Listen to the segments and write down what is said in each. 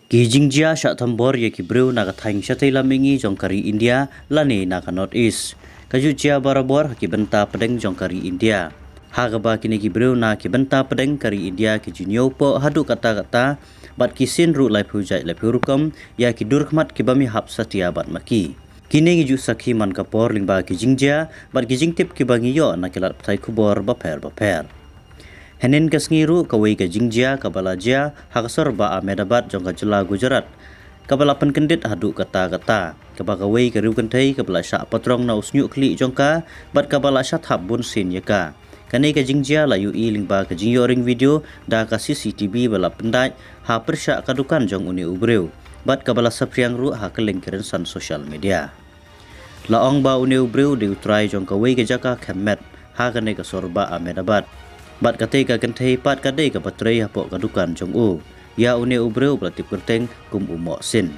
Ki jingjia syak tambor ye ki breu naga thaing syatai lamingi jongkari India lani naga North East. Kaju jia barabor ki benta pedeng jongkari India. Hagaba kini ki breu na ki benta pedeng kari India ki jinyo po hadu kata-kata bat kisin ru lai pujai lai purukom ya ki durkhmat ki bami hap satia bat maki. Kini ngiju sakhi man kapor lingba ki jingjia bat ki jingtip ki bangi yo na kilat ptai kubor baper. Henin kasngiru kawai ke jingjia kabalajia hakasor ba Ahmedabad jongka jela Gujarat. Kabala penkendit hadu kata-kata. Kabakawai ke riu kentai kabala syak patrong na usnyu kli jongka bat kabala syak hab bun sin yaka. Kanai ke jingjia la UI lingba ke jingyo ring video da ka CCTV bala pendai ha persyak kadukan jong uni ubreu. Bat kabala sapriang ru ha keling kerensan sosial media. Laong ba uni ubreu di utrai jongka wai ke jaka kemet ha kanai ke sorba Ahmedabad. Bat kate ka kentai pat kadai ka patrai hapok kadukan jong u. Ya une ubreu pelatip kerteng kum umok sin.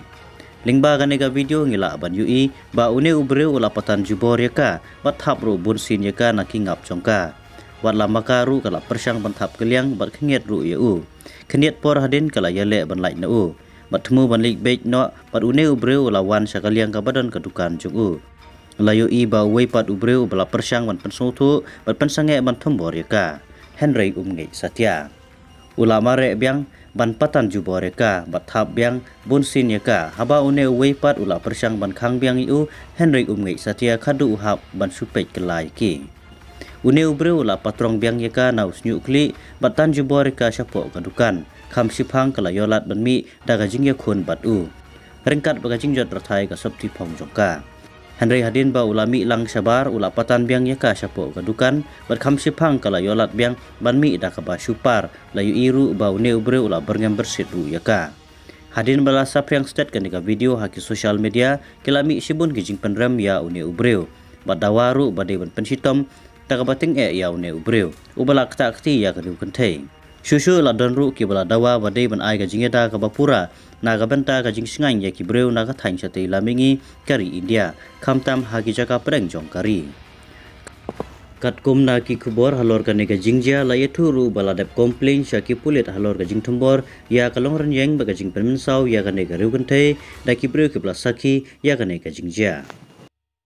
Lingba kanai ka video ngila ban UI ba une ubreu lapatan jubor yaka bat hap ru bun sin yaka nakingap jongka. Wat lamaka ru kala persyang ban hap keliang bat kengiat ru ya u. Keniat por hadin kala yale ban lain na u. Bat temu ban lik bej no bat une ubreu lawan syakaliang ka badan kadukan jong u. Layu i ba wei pat ubreu bala persyang ban pensotu bat pensange ban thembor yaka. Henry Umngai Satya. Ulama rek biang ban patan jubor yaka bathap biang bunsin yaka haba une weipat ula persyang ban khang biang iu Henry Umngai Satya khadu uhap ban supej kelai ki. Une ubreu ula patrong biang yaka na usnyu kli batan jubor yaka syapok kadukan kham siphang kala yolat ban mi daga jingya khun bat u. Ringkat bagajing jot rathai ka sabti phong jongka. Henry hadin ba ulami lang sabar ula patan biang yaka syapok kadukan bat kham sipang kala yolat biang ban mi da ka ba supar layu iru ba une ubre ula berngam bersit ru yaka. Hadin bala sapriang stat kan ka video haki sosial media kilami sibun gijing penram ya une ubreu bat dawaru bade ban pensitom ta ka bating ya une ubreu ubala kta kti ya ka du kentai. Susu la donru ki bala dawa bade ban ai ka jingeda ka bapura naga benta ka jing singai ya ki breu naga thain chate lamingi kari India khamtam hagi jaka preng jong kari katkum na ki khubor halor ka nega jingjia la yethuru bala dep complain syaki pulit halor ka jing thembor ya kalong renjeng ba ka jing penmensau ya ka nega riu kentai da ki breu ki bala sakhi ya ka nega jingjia.